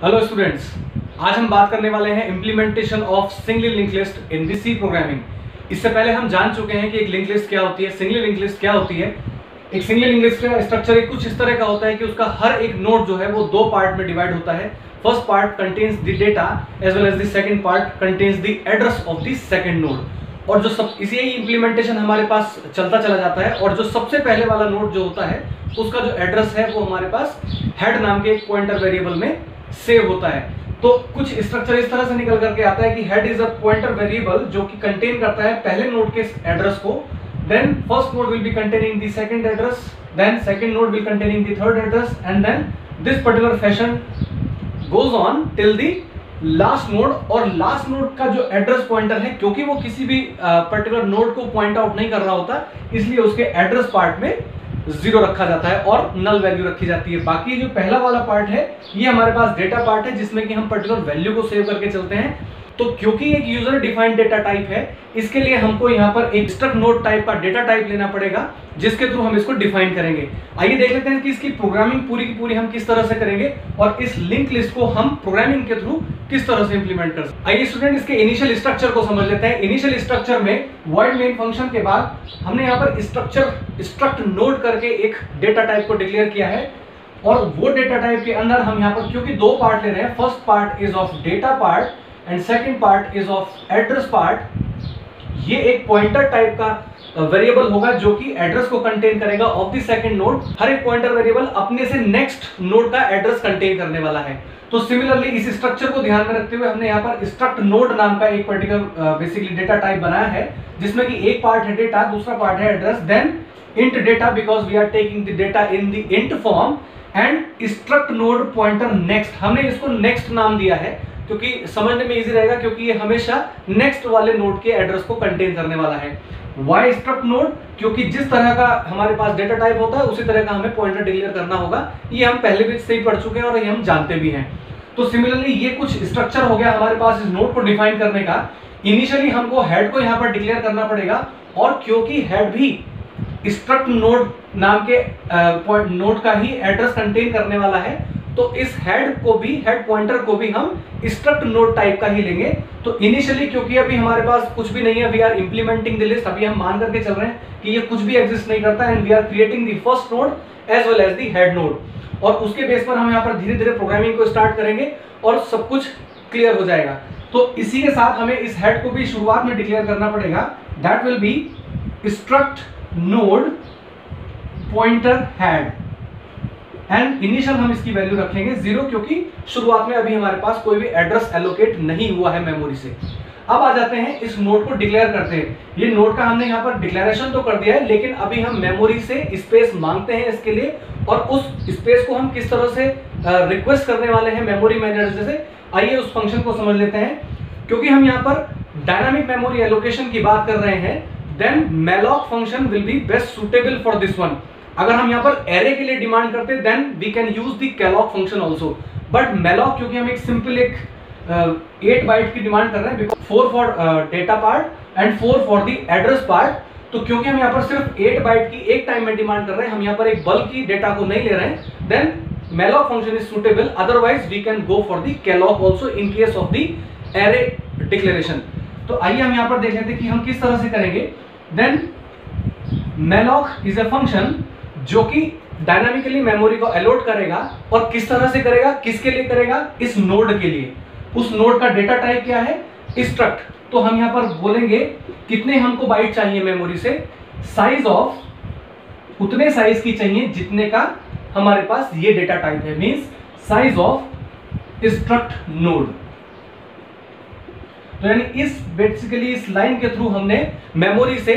Hello students, आज हम बात करने वाले हैं implementation of single link list in the C programming. इससे पहले हम जान चुके हैं कि एक लिंक लिस्ट क्या होती है, सिंगल लिंक लिस्ट क्या होती है। एक सिंगल लिंक लिस्ट का स्ट्रक्चर कुछ इस तरह का होता है कि उसका हर एक नोड जो है वो दो पार्ट में डिवाइड होता है। First part contains the data as well as the second part contains the address of the second node. और जो सब इसी इंप्लीमेंटेशन हमारे पास चलता चला जाता है। और जो सबसे पहले वाला नोड जो होता है उसका जो एड्रेस है वो हमारे पास हेड नाम के एक पॉइंटर वेरिएबल में सेव होता है। तो कुछ स्ट्रक्चर इस तरह से निकल करके आता है कि head is a pointer variable जो कि कंटेन करता है पहले नोड के एड्रेस को। Then first node will be containing the second address, then second node will containing the third address and then this particular fashion goes on till the last node. और last node का जो address pointer है, क्योंकि वो किसी भी particular node को point out नहीं कर रहा होता, इसलिए उसके एड्रेस पार्ट में 0 रखा जाता है और नल वैल्यू रखी जाती है। बाकी जो पहला वाला पार्ट है ये हमारे पास डेटा पार्ट है जिसमें कि हम पर्टिकुलर वैल्यू को सेव करके चलते हैं। तो क्योंकि एक यूजर डिफाइंड डेटा टाइप है, इसके लिए हमको यहाँ पर एक स्ट्रक्ट नोड टाइप का डेटा टाइप लेना पड़ेगा जिसके थ्रू हम इसको डिफाइन करेंगे। आइए देख लेते हैं कि इसकी प्रोग्रामिंग पूरी की पूरी हम किस तरह से करेंगे और इस लिंक लिस्ट को हम प्रोग्रामिंग के थ्रू किस तरह से इंप्लीमेंट कर सकते हैं। आइए स्टूडेंट इसके इनिशियल स्ट्रक्चर को समझ लेते हैं। इनिशियल स्ट्रक्चर में वॉइड मेन फंक्शन के बाद हमने यहाँ पर स्ट्रक्ट नोड करके एक डेटा टाइप को डिक्लेयर किया है। और वो डेटा टाइप के अंदर हम यहाँ पर क्योंकि दो पार्ट ले रहे हैं, first part is of data part and second part is of address part. ये एक पॉइंटर टाइप का वेरिएबल होगा जो कि एड्रेस को कंटेन करेगा ऑफ द सेकंड नोड। हर एक पॉइंटर वेरिएबल अपने से नेक्स्ट नोड का एड्रेस कंटेन करने वाला है। तो सिमिलरली इस स्ट्रक्चर को ध्यान में रखते हुए हमने यहाँ पर स्ट्रक्ट नोड नाम का एक पर्टिकुलर बेसिकली डेटा टाइप बनाया है जिसमें कि एक पार्ट है डेटा, दूसरा पार्ट है address, then int data because we are taking the data in the int form and struct node pointer next. हमने इसको नेक्स्ट नाम दिया है क्योंकि समझने में इजी रहेगा, क्योंकि ये हमेशा नेक्स्ट वाले नोड के एड्रेस को कंटेन करने वाला है। वाई स्ट्रक्ट नोड, क्योंकि जिस तरह का हमारे पास डेटा टाइप होता है उसी तरह का हमें पॉइंटर डिक्लेयर करना होगा। ये हम पहले भी से ही पढ़ चुके हैं और ये हम जानते भी हैं। तो सिमिलरली ये कुछ स्ट्रक्चर हो गया हमारे पास इस नोड को डिफाइन करने का। इनिशियली हमको हेड को यहाँ पर डिक्लेयर करना पड़ेगा और क्योंकि हेड भी स्ट्रक्ट नोड नाम के नोड का ही एड्रेस कंटेन करने वाला है, तो इस हेड पॉइंटर को भी हम स्ट्रक्ट नोड टाइप का ही लेंगे। तो इनिशियली क्योंकि अभी हमारे पास कुछ भी नहीं है, we are implementing the list, अभी हम मान करके चल रहे हैं कि ये कुछ भी एग्जिस्ट नहीं करता and we are creating the first node as well as the head node. और उसके बेस पर हम यहाँ पर धीरे धीरे प्रोग्रामिंग को स्टार्ट करेंगे और सब कुछ क्लियर हो जाएगा। तो इसी के साथ हमें इस हेड को भी शुरुआत में डिक्लेयर करना पड़ेगा। That will B struct node pointer head and initial हम इसकी वैल्यू रखेंगे 0 क्योंकि शुरुआत में अभी हमारे पास कोई भी एड्रेस एलोकेट नहीं हुआ है मेमोरी से। अब आ जाते हैं इस नोड को डिक्लेयर करते हैं। ये नोड का हमने यहाँ पर डिक्लेरेशन तो कर दिया है, लेकिन अभी हम मेमोरी से स्पेस मांगते हैं इसके लिए और उस स्पेस को हम किस तरह से रिक्वेस्ट करने वाले हैं मेमोरी मैनेजर से। आइए उस फंक्शन को समझ लेते हैं। क्योंकि हम यहाँ पर डायनामिक मेमोरी एलोकेशन की बात कर रहे हैं, then malloc function will be best suitable for this one. अगर हम यहाँ पर एरे के लिए डिमांड करते हैं then we can use the calloc function also, but malloc क्योंकि हम एक सिंपल 8 बाइट की डिमांड कर रहे हैं, 4 for data part and 4 for the address part. तो क्योंकि हम यहाँ पर सिर्फ 8 बाइट की एक टाइम में डिमांड कर रहे हैं, हम यहाँ पर एक बल्क की डेटा को नहीं ले रहे हैं, then malloc function is suitable. Otherwise we can go for the calloc also in case of the array declaration. तो आइए हम यहाँ पर देख लेते हैं कि हम किस तरह से करेंगे। Then malloc is a function जो कि डायनामिकली मेमोरी को अलॉट करेगा और किस तरह से करेगा, किसके लिए करेगा, इस नोड के लिए। उस नोड का डेटा टाइप क्या है, स्ट्रक्ट। तो हम यहाँ पर बोलेंगे कितने हमको बाइट चाहिए मेमोरी से, साइज ऑफ उतने साइज की चाहिए जितने का हमारे पास ये डेटा टाइप है, means size of struct node. तो यानी इस बेसिकली इस लाइन के थ्रू हमने मेमोरी से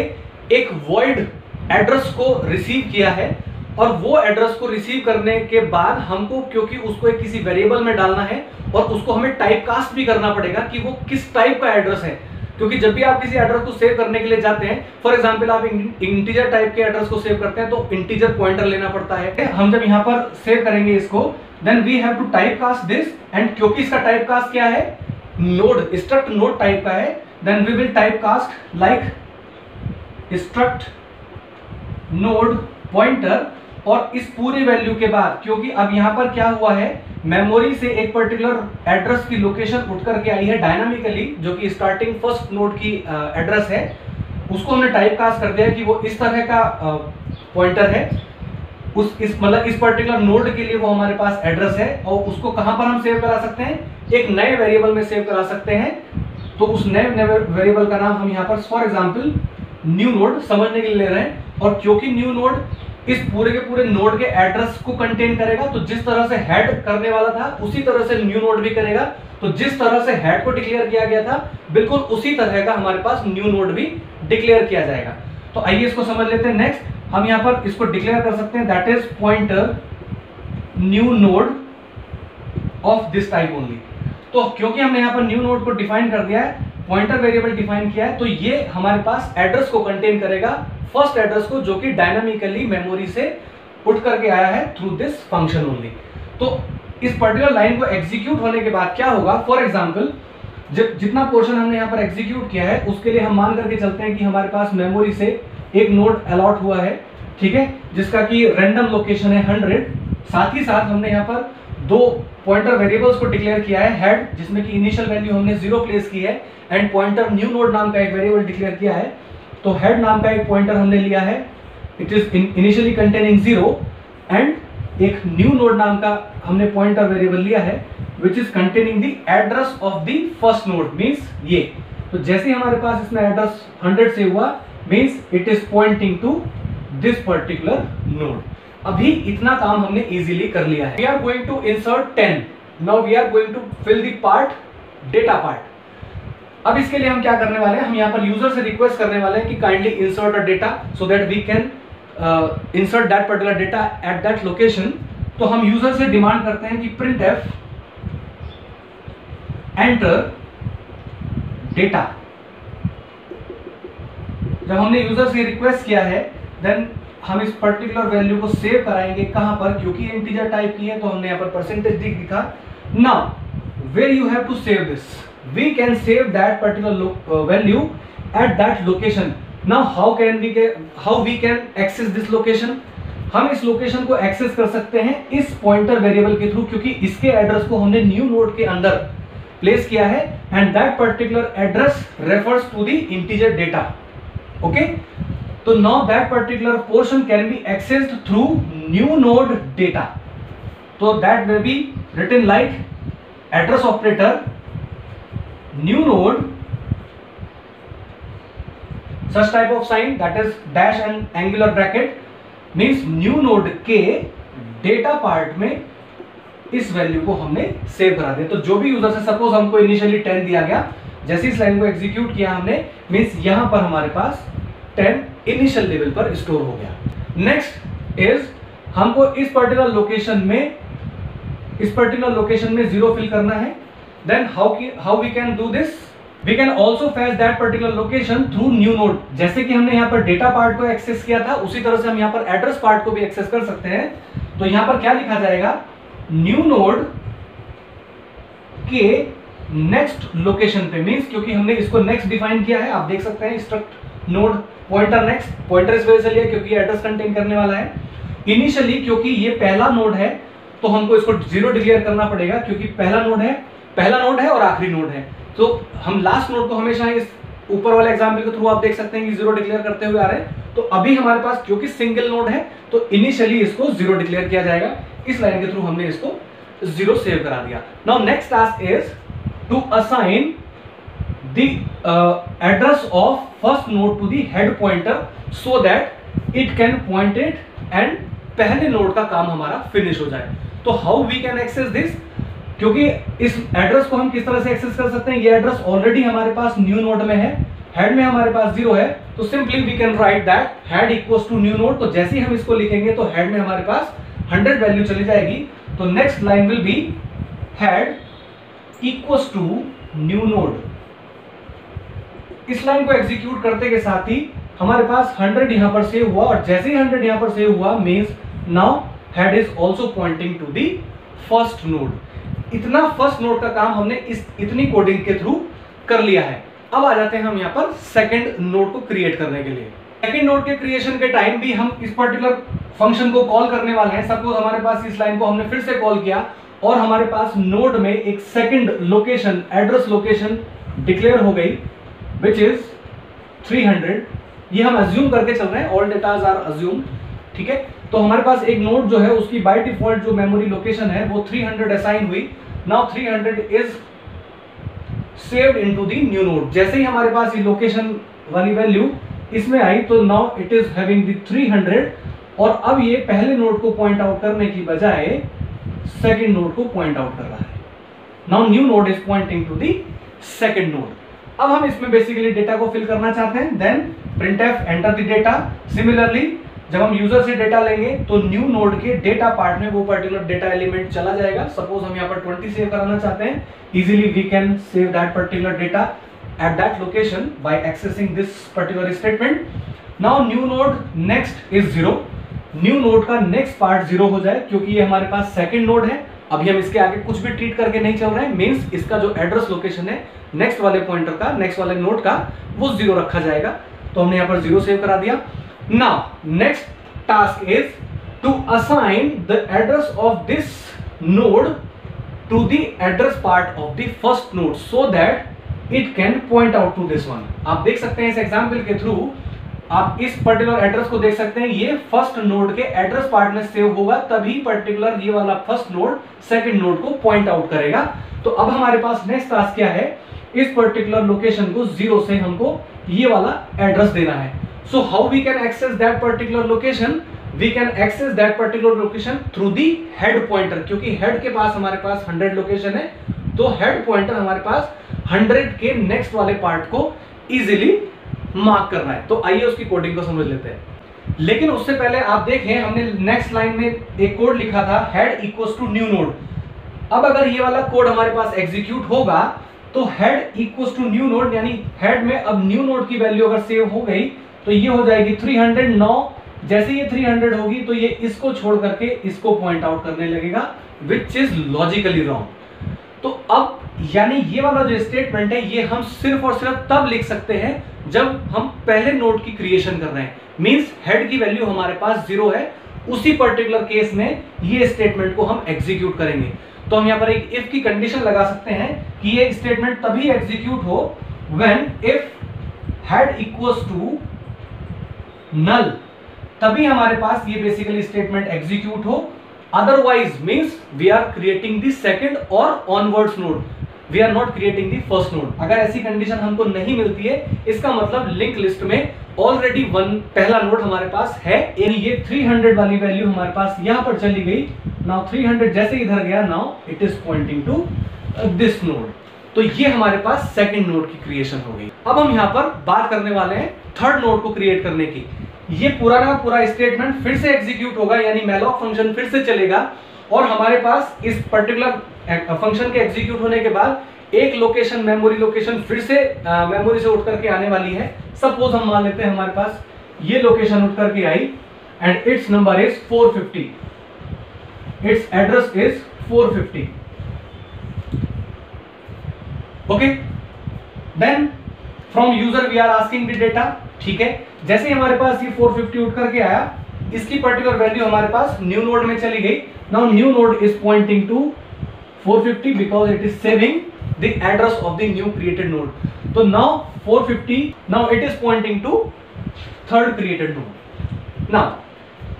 एक वॉइड एड्रेस को रिसीव किया है और वो एड्रेस को रिसीव करने के बाद हमको क्योंकि उसको एक किसी वेरिएबल में डालना है और उसको हमें टाइप कास्ट भी करना पड़ेगा कि वो किस टाइप का एड्रेस है। क्योंकि जब भी आप किसी एड्रेस को सेव करने के लिए जाते हैं, फॉर एग्जांपल आप इंटीजर टाइप के एड्रेस को सेव करते हैं तो इंटीजर पॉइंटर लेना पड़ता है। हम जब यहाँ पर सेव करेंगे इसको, then we have to type cast this and क्योंकि इसका टाइप कास्ट क्या है, नोड स्ट्रक्ट नोड टाइप का है, then we will type cast like struct node pointer और इस पूरी वैल्यू के बाद, क्योंकि अब यहाँ पर क्या हुआ है, मेमोरी से एक पर्टिकुलर एड्रेस की लोकेशन उठ करके आई है डायनामिकली, जो कि स्टार्टिंग फर्स्ट नोड की एड्रेस है, उसको हमने टाइप कास्ट कर दिया कि वो इस तरह का पॉइंटर है, इस पर्टिकुलर नोड के लिए वो हमारे पास एड्रेस है, और उसको कहां पर हम सेव करा सकते हैं, एक नए वेरिएबल में सेव करा सकते हैं। तो उस नए वेरिएबल का नाम हम यहाँ पर फॉर एग्जांपल न्यू नोड समझने के लिए ले रहे हैं। और क्योंकि न्यू नोड इस पूरे के पूरे नोड के एड्रेस को कंटेन करेगा, तो जिस तरह से हेड करने वाला था उसी तरह से न्यू नोड भी करेगा। तो जिस तरह से हेड को डिक्लेयर किया गया था, बिल्कुल उसी तरह का हमारे पास न्यू नोड भी डिक्लेयर किया जाएगा। तो आइए इसको समझ लेते हैं। नेक्स्ट हम यहाँ पर इसको डिक्लेयर कर सकते हैं, that is pointer new node of this type only. तो क्योंकि हमने यहाँ पर न्यू नोड को डिफाइन कर दिया है, पॉइंटर वेरिएबल डिफाइन किया है, तो ये हमारे पास एड्रेस को कंटेन करेगा, फर्स्ट एड्रेस को, जो कि डायनामिकली मेमोरी से उठ करके आया है थ्रू दिस फंक्शन ओनली। तो इस पर्टिकुलर लाइन को एग्जीक्यूट होने के बाद क्या होगा, फॉर एग्जांपल जितना पोर्शन हमने यहाँ पर एग्जीक्यूट किया है उसके लिए हम मान करके चलते हैं कि हमारे पास मेमोरी से एक नोड अलॉट हुआ है, ठीक है, जिसका कि रैंडम लोकेशन है 100। साथ ही साथ हमने यहाँ पर दो पॉइंटर वेरिएबल्स को डिक्लेयर किया है, हेड जिसमें कि इनिशियल वैल्यू हमने 0 प्लेस की है, एंड पॉइंटर न्यू नोड नाम का एक वेरिएबल डिक्लेयर किया है। तो हेड नाम का एक पॉइंटर हमने लिया है, it is initially containing 0, and एक न्यू नोड नाम का हमने पॉइंटर वेरिएबल लिया है which is containing the address of the first node, means ये। तो जैसे हमारे पास इसमें एड्रेस 100 से हुआ, means it is pointing to this particular node. अभी इतना काम हमने इजीली कर लिया है। We are going to insert 10। Now we are going to fill the part, data part. अब इसके लिए हम क्या करने वाले हैं, हम यहाँ पर यूजर से रिक्वेस्ट करने वाले हैं कि kindly insert a data so that we can insert that particular data at that location. तो हम यूजर से डिमांड करते हैं कि प्रिंट एफ एंटर डेटा। जब हमने यूजर से रिक्वेस्ट किया है, देन हम इस पर्टिकुलर वैल्यू को सेव कराएंगे कहां पर, क्योंकि इंटीजर टाइप की है तो हमने यहाँ पर परसेंटेज दिखा। Now where you have to save this, we can save that particular value at that location. Now how we can access this location, हम इस लोकेशन को एक्सेस कर सकते हैं इस पॉइंटर वेरिएबल के थ्रू, क्योंकि इसके एड्रेस को हमने न्यू नोड के अंदर प्लेस किया है, and that particular address refers to the integer data. Okay, तो now that particular portion can be accessed through new node data. तो that will be written like address operator new node such type of sign, that is dash and angular bracket, means new node के data part में इस value को हमने save करा दिया। तो जो भी यूजर से, सपोज हमको इनिशियली 10 दिया गया, जैसे इस लाइन को एग्जीक्यूट किया हमने, मींस यहां पर हमारे पास 10 इनिशियल लेवल पर स्टोर हो गया। नेक्स्ट इज हमको इस पर्टिकुलर लोकेशन में 0 फिल करना है। Then how we can do this, we can also fetch that particular location through new node. जैसे कि हमने यहाँ पर डेटा पार्ट को एक्सेस किया था, उसी तरह से हम यहाँ पर एड्रेस पार्ट को भी एक्सेस कर सकते हैं। तो यहाँ पर क्या लिखा जाएगा, न्यू नोड के नेक्स्ट लोकेशन पे, मींस क्योंकि हमने इसको नेक्स्ट डिफाइन किया है, आप देख सकते हैं struct node pointer next, pointer इस वजह से लिया क्योंकि एड्रेस कंटेन करने वाला है। इनिशियली क्योंकि ये पहला नोड है तो हमको इसको 0 डिक्लेयर करना पड़ेगा, क्योंकि पहला नोड है और आखिरी नोड है। तो हम लास्ट नोड को हमेशा इस ऊपर वाले एग्जांपल के थ्रू आप देख सकते हैं कि 0 डिक्लेयर करते हुए आ रहे हैं। तो अभी हमारे पास क्योंकि सिंगल नोड है तो इनिशियली इसको 0 डिक्लेयर किया जाएगा। इस लाइन के थ्रू हमने इसको 0 सेव करा दिया। Now next task is to assign the address of first node to the head pointer so that it can point it and पहले नोड का काम हमारा फिनिश हो जाए। तो how we can access this, क्योंकि इस एड्रेस को हम किस तरह से एक्सेस कर सकते हैं, ये एड्रेस ऑलरेडी हमारे पास न्यू नोड में है, हेड में हमारे पास 0 है, तो simply we can write that head equals to new node. तो जैसे ही हम इसको लिखेंगे तो हेड में हमारे पास 100 वैल्यू चली जाएगी। तो next line will be head equals to new node. इस लाइन को एग्जीक्यूट करते के साथ ही हमारे पास 100 यहां पर सेव हुआ, और जैसे ही 100 यहां पर सेव हुआ means now head is also pointing to the first node. इतना फर्स्ट नोड का काम हमने इतनी कोडिंग के थ्रू कर लिया है। अब आ जाते हैं हम यहां पर सेकंड नोड को क्रिएट करने के लिए। सेकंड नोड के क्रिएशन के टाइम भी हम इस पर्टिकुलर फंक्शन को कॉल करने वाले हैं, सपोज हमारे पास इस लाइन को हमने फिर से कॉल किया और हमारे पास नोड में एक second location, address location declare हो गई विच इज 300। ये हम अज्यूम करके चल रहे हैं, ऑल डेटाज आर अज्यूम, ठीक है। तो हमारे पास एक नोड जो है उसकी बाय डिफॉल्ट जो मेमोरी लोकेशन है वो 300 असाइन हुई। Now 300 is saved into the new node. जैसे ही हमारे पास ये लोकेशन वाली वैल्यू इसमें आई तो now it is having the 300 और अब ये पहले नोड को पॉइंट आउट करने की बजाय सेकंड नोड को पॉइंट आउट कर रहा है। Now new node is pointing to the second node. अब हम इसमें बेसिकली डेटा को फिल करना चाहते हैं, then printf enter the data. Similarly जब हम यूजर से डेटा लेंगे तो न्यू नोड के डेटा पार्ट में वो पर्टिकुलर डेटा एलिमेंट चला जाएगा। सपोज हम यहाँ पर 20 सेव कराना चाहते हैं, easily we can save that particular data at that location by accessing this particular statement. Now new node next is 0। New node का नेक्स्ट पार्ट 0 हो जाए क्योंकि ये हमारे पास सेकंड नोड है। अभी हम इसके आगे कुछ भी ट्रीट करके नहीं चल रहे हैं, मींस इसका जो एड्रेस लोकेशन है नेक्स्ट वाले पॉइंटर का, नेक्स्ट वाले नोड का, वो 0 रखा जाएगा। तो हमने यहाँ पर 0 सेव करा दिया। Now next task is to assign the address of this node to the address part of the first node so that it can point out to this one. आप देख सकते हैं इस एग्जाम्पल के थ्रू आप इस पर्टिकुलर एड्रेस को देख सकते हैं, ये फर्स्ट नोड के एड्रेस पार्ट में सेव होगा, तभी पर्टिकुलर ये वाला फर्स्ट नोड सेकंड नोड को पॉइंट आउट करेगा। तो अब हमारे पास नेक्स्ट टास्क क्या है, इस पर्टिकुलर लोकेशन को 0 से हमको ये वाला एड्रेस देना है। So how we can access that particular location, we can access that particular location through the head pointer, क्योंकि हेड के पास हमारे पास 100 लोकेशन है, तो हेड पॉइंटर हमारे पास 100 के नेक्स्ट वाले पार्ट को इजीली मार्क करना है। तो आइए उसकी कोडिंग को समझ लेते हैं। लेकिन उससे पहले आप देखें हमने नेक्स्ट लाइन में एक कोड लिखा था head equals to new node. अब अगर ये वाला कोड हमारे पास एग्जीक्यूट होगा तो head equals to new node, यानी हेड में अब न्यू नोड की वैल्यू अगर सेव हो गई तो ये हो जाएगी 309। जैसे ये 300 होगी तो ये इसको छोड़ करके इसको पॉइंट आउट करने लगेगा, विच इज लॉजिकली रॉन्ग। तो अब यानी ये वाला जो स्टेटमेंट है ये हम सिर्फ और सिर्फ तब लिख सकते हैं जब हम पहले नोड की क्रिएशन कर रहे हैं, मींस हेड की वैल्यू हमारे पास 0 है, उसी पर्टिकुलर केस में ये स्टेटमेंट को हम एग्जीक्यूट करेंगे। तो हम यहाँ पर एक इफ की कंडीशन लगा सकते हैं कि ये स्टेटमेंट तभी एग्जीक्यूट हो when if head equals to null, तभी हमारे पास ये बेसिकली स्टेटमेंट एग्जीक्यूट हो। Otherwise means we are creating the second और onwards node, we are not creating the first node. अगर ऐसी कंडीशन हमको नहीं मिलती है, इसका मतलब लिंक लिस्ट में ऑलरेडी पहला नोड हमारे पास है, यानी ये 300 वाली वैल्यू हमारे पास यहां पर चली गई। नाउ 300 जैसे इधर गया, now it is pointing to this node. तो ये हमारे पास सेकंड नोड की क्रिएशन हो गई। अब हम यहां पर बात करने वाले हैं थर्ड नोड को क्रिएट करने की। ये पूरा ना पूरा स्टेटमेंट फिर से एग्जीक्यूट होगा, यानी मैलॉक फंक्शन फिर से चलेगा और हमारे पास इस पर्टिकुलर फंक्शन के एग्जीक्यूट होने के बाद एक लोकेशन, मेमोरी लोकेशन फिर से मेमोरी से उठ करके आने वाली है। सपोज हम मान लेते हैं हमारे पास ये लोकेशन उठ करके आई and its number is 450, its address is 450। Okay, then from user we are asking the data. ठीक है, जैसे ही हमारे पास ये 450 उठ करके आया, इसकी पर्टिकुलर वैल्यू हमारे पास न्यू नोड में चली गई। Now new node is pointing to 450 because it is saving the address of the new created node. So now 450, now it is pointing to third created node. Now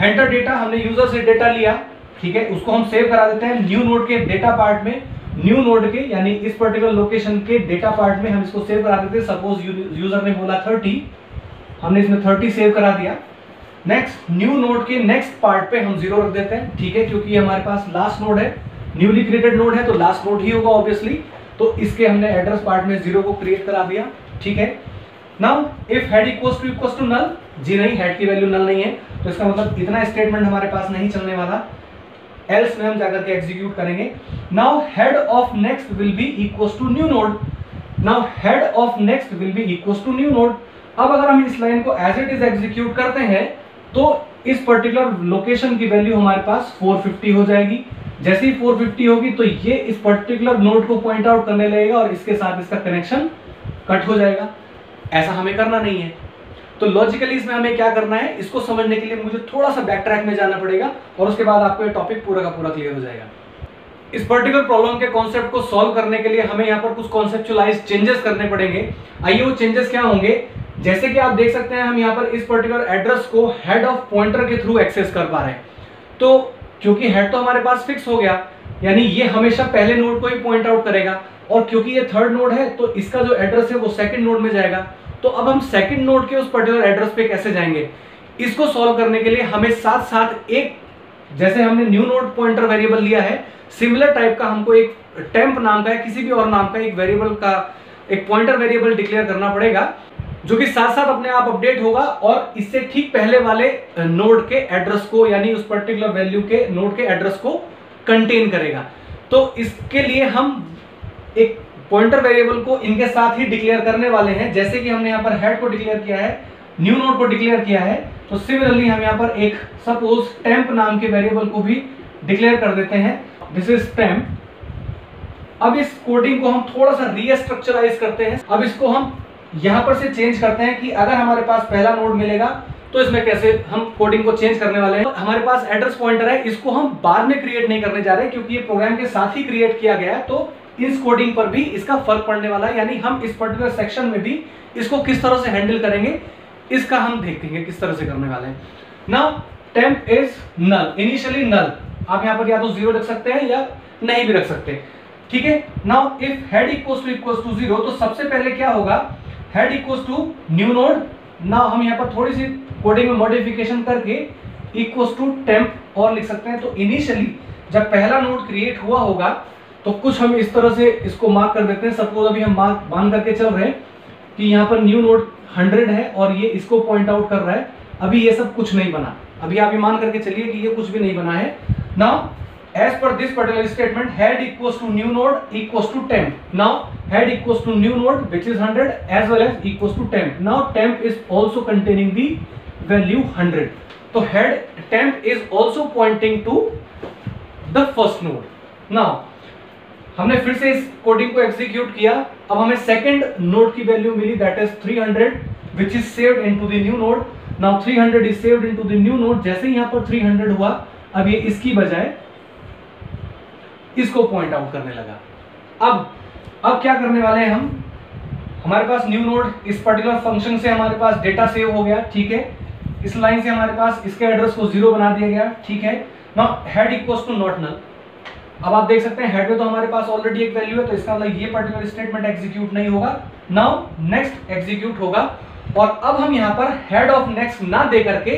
enter data, हमने user से data लिया, ठीक है, उसको हम save करा देते हैं न्यू नोड के डेटा पार्ट में। न्यू नोड के यानी इस पर्टिकुलर लोकेशन के डेटा पार्ट में हम इसको सेव करा देते हैं। सपोज यूजर ने बोला 30, हमने इसमें 30 सेव करा दिया। नेक्स्ट न्यू नोड के नेक्स्ट पार्ट पे हम 0 रख देते हैं, ठीक है, क्योंकि हमारे पास लास्ट नोड है, न्यूली क्रिएटेड नोड है तो लास्ट नोड ही होगा ऑब्वियसली। तो इसके हमने एड्रेस पार्ट में 0 को क्रिएट करा दिया, ठीक है। Now if head equals to null, जी नहीं, हेड की वैल्यू नल नहीं है, तो इसका मतलब इतना स्टेटमेंट हमारे पास नहीं चलने वाला, एल्स में हम जाकर के एग्जीक्यूट करेंगे। Now head of next will be equals to new node. Now head of next will be equals to new node. अब अगर हम इस लाइन को एज इट इज एग्जीक्यूट करते हैं तो इस पर्टिकुलर लोकेशन की वैल्यू हमारे पास 450 हो जाएगी। जैसे ही 450 होगी तो ये इस पर्टिकुलर नोड को पॉइंट आउट करने लगेगा और इसके साथ इसका कनेक्शन कट हो जाएगा। ऐसा हमें करना नहीं है। तो लॉजिकली इसमें हमें क्या करना है, इसको समझने के लिए मुझे थोड़ा सा बैक ट्रैक में जाना पड़ेगा और उसके बाद आपको ये टॉपिक पूरा का पूरा क्लियर हो जाएगा। इस पर्टिकुलर प्रॉब्लम के कॉन्सेप्ट को सॉल्व करने के लिए हमें यहाँ पर कुछ कॉन्सेप्चुअलाइज चेंजेस करने पड़ेंगे। आइए वो चेंजेस क्या होंगे। जैसे कि आप देख सकते हैं हम यहाँ पर इस पर्टिकुलर एड्रेस को हेड ऑफ पॉइंटर के थ्रू एक्सेस कर पा रहे हैं। तो क्योंकि हेड तो हमारे पास फिक्स हो गया, यानी ये हमेशा पहले नोड को ही पॉइंट आउट करेगा, और क्योंकि ये थर्ड नोड है तो इसका जो एड्रेस है वो सेकंड नोड में जाएगा। तो अब हम सेकंड नोड के उस पर्टिकुलर एड्रेस पे कैसे जाएंगे, इसको सॉल्व करने के लिए हमें साथ साथ एक, जैसे हमने न्यू नोड पॉइंटर वेरिएबल लिया है, सिमिलर टाइप का हमको एक टेम्प नाम का या किसी भी और नाम का एक वेरिएबल का एक पॉइंटर वेरिएबल डिक्लेयर करना पड़ेगा, जो कि साथ साथ अपने आप अपडेट होगा और इससे ठीक पहले वाले नोड के एड्रेस को, यानी उस पर्टिकुलर वैल्यू के नोड के एड्रेस को कंटेन करेगा। तो इसके लिए हम एक पॉइंटर वेरिएबल को इनके साथ ही डिक्लेयर करने वाले हैं। जैसे कि हमने यहाँ पर हेड को डिक्लेयर किया है, न्यू नोड को डिक्लेयर किया है, तो सिमिलरली हम यहाँ पर एक सपोज टेम्प नाम के वेरिएबल को भी डिक्लेयर कर देते हैं, दिस इज टेम्प। अब इस कोडिंग को हम थोड़ा सा रीस्ट्रक्चराइज करते हैं। अब इसको हम यहाँ पर से चेंज करते हैं कि अगर हमारे पास पहला नोड मिलेगा तो इसमें कैसे हम कोडिंग को चेंज करने वाले हैं। हमारे पास एड्रेस पॉइंटर है, इसको हम बाद में क्रिएट नहीं करने जा रहे क्योंकि ये प्रोग्राम के साथ ही क्रिएट किया गया है, तो इस कोडिंग पर भी इसका फर्क पड़ने वाला है। यानी हम इस पर्टिकुलर सेक्शन में भी इसको किस तरह से हैंडल करेंगे इसका हम देखेंगे किस तरह से करने वाले हैं। Now temp is null, initially null, आप यहाँ पर या तो 0 रख सकते हैं या नहीं भी रख सकते, ठीक है। Now if head equals to 0, तो सबसे पहले क्या होगा, head equals to new node. Now हम यहाँ पर थोड़ी सी कोडिंग में मॉडिफिकेशन करके इक्वल्स टू टेम्प और लिख सकते हैं। तो इनिशियली जब पहला नोड क्रिएट हुआ होगा तो कुछ हम इस तरह से इसको मार्क कर देते हैं। सपोज अभी हम मार्क बांध करके चल रहे हैं कि यहाँ पर न्यू नोड 100 है और ये इसको पॉइंट आउट कर रहा है। अभी ये सब कुछ नहीं बना, अभी आप ये मान करके चलिए कि ये कुछ भी नहीं बना है। Now as per this particular statement, head equals to new node equals to temp. Now head equals to new node which is 100 as well as equals to temp. Now temp is also containing the value 100. So head temp is also pointing to the first node. Now हमने फिर से इस coding को execute किया। अब हमें second node की value मिली, that is 300 which is saved into the new node. Now 300 is saved into the new node. जैसे ही यहाँ पर 300 हुआ, अब ये इसकी बजाय इसको पॉइंट आउट करने लगा। अब क्या करने वाले हैं हम, हमारे पास न्यू नोड इस पर्टिकुलर फंक्शन से हमारे पास डेटा सेव हो गया, ठीक है। इस लाइन से हमारे पास इसके एड्रेस को 0 बना दिया गया, ठीक है। Now head equals to not null. अब आप देख सकते हैं हेड में तो हमारे पास ऑलरेडी एक वैल्यू है, तो इसका मतलब ये पर्टिकुलर स्टेटमेंट एग्जीक्यूट नहीं होगा। नाउ नेक्स्ट एग्जीक्यूट होगा और अब हम यहाँ पर हेड ऑफ नेक्स्ट ना दे करके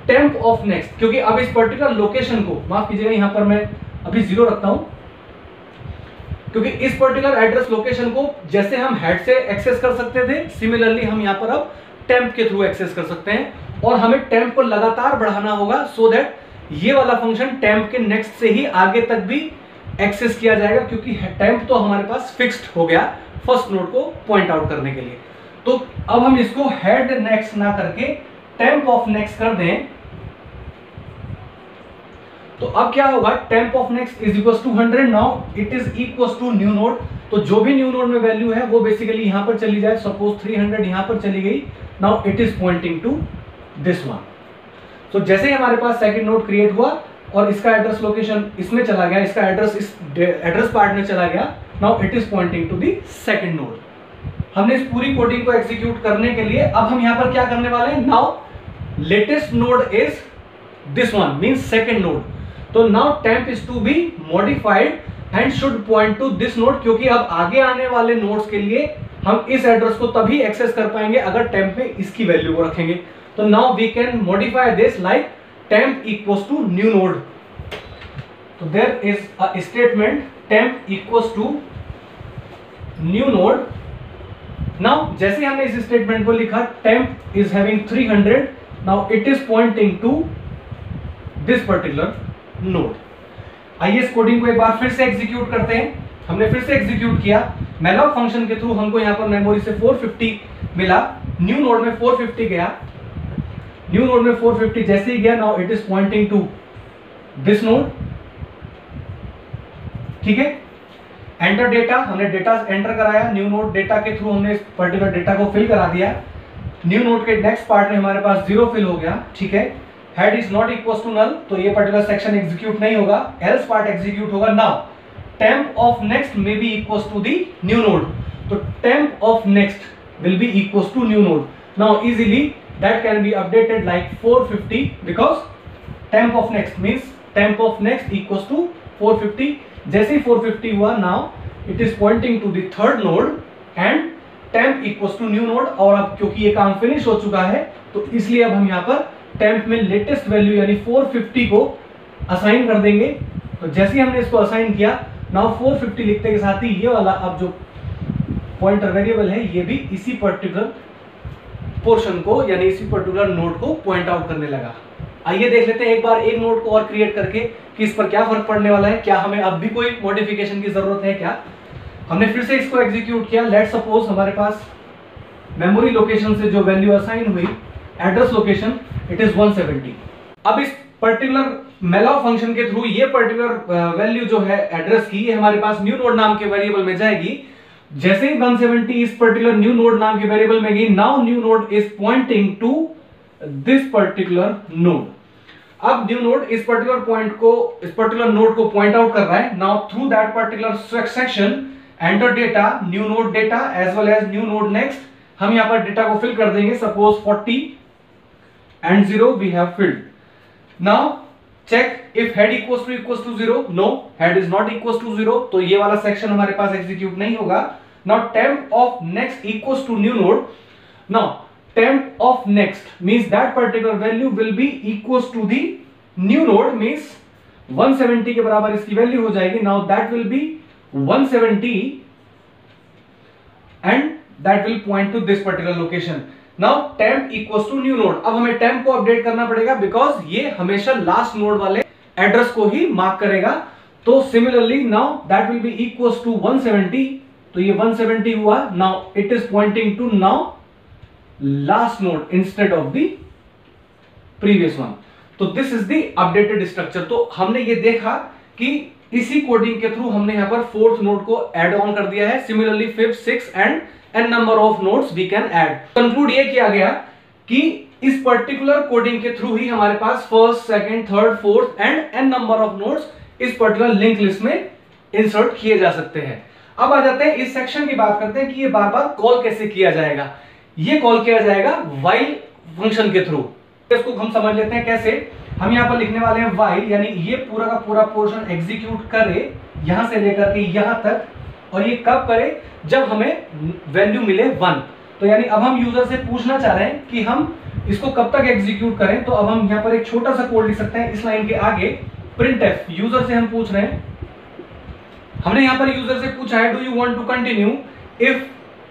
टेम्प ऑफ नेक्स्ट, क्योंकि अब इस पर्टिकुलर लोकेशन को, माफ कीजिएगा यहाँ पर मैं अभी 0 रखता हूं, क्योंकि इस पर्टिकुलर एड्रेस लोकेशन को जैसे हम हेड से एक्सेस कर सकते थे, सिमिलरली हम यहाँ पर अब टेम्प के थ्रू एक्सेस कर सकते हैं। और हमें टेम्प को लगातार बढ़ाना होगा सो दैट ये वाला फंक्शन टेम्प के नेक्स्ट से ही आगे तक भी एक्सेस किया जाएगा, क्योंकि टेम्प तो हमारे पास फिक्स्ड हो गया फर्स्ट नोड को पॉइंट आउट करने के लिए। तो अब हम इसको हेड नेक्स्ट ना करके टेम्प ऑफ नेक्स्ट कर दें, तो अब क्या होगा, temp of next is equal to 100। Now it is equal to new node. तो जो भी न्यू नोड में वैल्यू है वो बेसिकली यहां पर चली जाए। सपोज 300 यहां पर चली गई, now it is pointing to this one. तो जैसे ही हमारे पास सेकंड नोड क्रिएट हुआ और इसका एड्रेस लोकेशन इसमें चला गया, इसका एड्रेस इस एड्रेस पार्ट में चला गया, now it is pointing to the second node. हमने इस पूरी कोडिंग को एग्जीक्यूट करने के लिए अब हम यहां पर क्या करने वाले हैं, now latest node is this one, means second node. तो now temp is to be modified and should point to this node, क्योंकि अब आगे आने वाले नोड्स के लिए हम इस एड्रेस को तभी एक्सेस कर पाएंगे अगर टेम्प में इसकी वैल्यू को रखेंगे। तो now we can modify this like temp equals to new node. तो there is a statement temp equals to new node. Now जैसे हमने इस स्टेटमेंट को लिखा, temp is having 300, now it is pointing to this particular node. आइए इस coding को एक बार फिर से एग्जीक्यूट करते हैं। हमने फिर से एग्जीक्यूट किया, मैलॉक फंक्शन के थ्रू हमको यहाँ पर मेमोरी से 450 मिला, न्यू नोड में 450 गया, न्यू नोड में 450 जैसे ही गया, now it is pointing to this node, ठीक है। एंटर डेटा, हमने डेटा एंटर कराया, न्यू नोड डेटा के थ्रू हमने इस पर्टिकुलर डेटा को फिल करा दिया। न्यू नोड के नेक्स्ट पार्ट में हमारे पास 0 फिल हो गया, ठीक है। Head is not equal to null, तो ये पर्टिकुलर सेक्शन एग्जीक्यूट नहीं होगा, एल्स पार्ट एग्जीक्यूट होगा। Now temp of next may be equals to the new node, तो temp of next will be equals to new node. Now easily that can be updated like 450 because temp of next means temp of next equals to 450. जैसे 450 हुआ, now it is pointing to the third node and temp equals to new node। और अब क्योंकि ये काम finish हो चुका है तो इसलिए अब हम यहाँ पर temp में लेटेस्ट वैल्यू यानी 450 को असाइन कर देंगे। तो जैसे ही हमने इसको असाइन किया, नाउ 450 लिखते के साथ ही ये वाला अब जो पॉइंटर वेरिएबल है ये भी इसी पर्टिकुलर पोर्शन को यानी इसी पर्टिकुलर नोड को पॉइंट आउट करने लगा। आइए देख लेते हैं एक बार एक नोड को और क्रिएट करके कि इस पर क्या फर्क पड़ने वाला है, क्या हमें अब भी कोई मॉडिफिकेशन की जरूरत है क्या। हमने फिर से इसको एग्जीक्यूट किया। लेट सपोज हमारे पास मेमोरी लोकेशन से जो वैल्यू असाइन हुई एड्रेस लोकेशन इट इज 170। अब इस पर्टिकुलर मेलाव फंक्शन के थ्रू ये पर्टिकुलर वैल्यू जो है एड्रेस की, ये हमारे पास न्यू नोड नाम के वेरिएबल में जाएगी। जैसे ही 170 इस पर्टिकुलर न्यू नोड नाम के वेरिएबल में गई, now new node is pointing to this particular node. अब न्यू नोड इस पर्टिकुलर पॉइंट को, इस पर्टिकुलर नोड को पॉइंट आउट कर रहा है। Now through that particular section enter data, new node data as well as new node next. हम यहां पर डेटा को फिल कर देंगे, suppose 40 and 0 we have filled. Now check if head equals to 0. No, head is not equals to 0, तो ये वाला section हमारे पास एग्जीक्यूट नहीं होगा। Now temp of next equals to new node. Now temp of next means that particular value will be equals to the new node, means 170 के बराबर इसकी value हो जाएगी। Now that will be 170 and that will point to this particular location. Now temp equals to new node। अब हमें temp को update करना पड़ेगा बिकॉज ये हमेशा लास्ट नोड वाले एड्रेस को ही मार्क करेगा। तो similarly now that will be equals to 170, तो ये 170 हुआ। Now it is pointing to now last node instead of the previous one. तो this is the updated structure. तो हमने ये देखा कि इसी कोडिंग के थ्रू हमने यहां पर फोर्थ नोड को ऐड ऑन कर दिया है। Similarly fifth, sixth and n number of nodes we can add। Conclude ये किया गया कि इस पर्टिकुलर कोडिंग के थ्रू ही हमारे पास first, second, third, fourth and n number of nodes इस पर्टिकुलर लिंक लिस्ट में इंसर्ट किए जा सकते हैं। अब आ जाते हैं इस सेक्शन की बात करते हैं कि ये बार बार कॉल कैसे किया जाएगा। ये कॉल किया जाएगा while फंक्शन के थ्रू। इसको हम समझ लेते हैं कैसे। हम यहाँ पर लिखने वाले हैं while, यानी ये पूरा का पूरा पोर्शन एग्जीक्यूट करे यहां से लेकर के यहां तक, और ये कब करे, जब हमें वैल्यू मिले 1। तो यानी अब हम यूजर से पूछना चाह रहे हैं कि हम इसको कब तक एग्जीक्यूट करें। तो अब हम यहाँ पर एक छोटा सा कोड लिख सकते हैं इस लाइन के आगे, printf। यूजर से हम पूछ रहे हैं, हमने यहाँ पर यूजर से पूछा है do you want to continue. If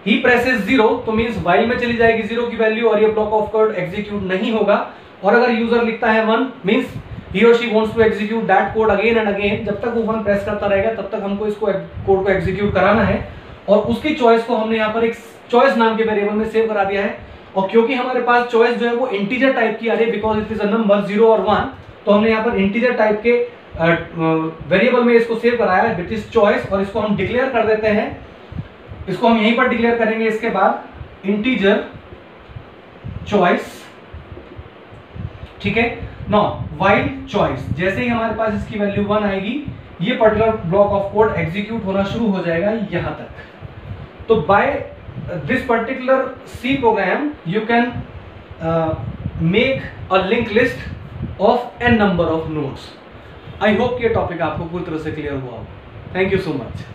he presses 0 तो मींस व्हाइल में चली जाएगी 0 की वैल्यू और ये ब्लॉक ऑफ कोड एग्जीक्यूट नहीं होगा। और अगर यूजर लिखता है 1 means he or she wants to execute that code again and again, जब तक वो 1 प्रेस करता रहेगा तब तक हमको इसको कोड को एग्जीक्यूट कराना है। और उसकी चॉइस को हमने यहाँ पर एक चॉइस नाम के वेरिएबल में सेव करा दिया है। और क्योंकि हमारे पास चॉइस जो है वो इंटीजर टाइप की आ रही है because it is a number 0 और 1, तो हमने यहाँ पर इंटीजर टाइप के वेरिएबल में इसको सेव कराया है विच इज चॉइस। और इसको हम डिक्लेयर कर देते हैं, इसको हम यहीं पर डिक्लेयर करेंगे इसके बाद इंटीजर चॉइस, ठीक है। नाउ while चॉइस, जैसे ही हमारे पास इसकी वैल्यू 1 आएगी ये particular block of code execute होना शुरू हो जाएगा यहां तक। तो by this particular C program you can make a link list of n number of nodes. I hope ये टॉपिक आपको पूरी तरह से क्लियर हुआ हो। Thank you so much.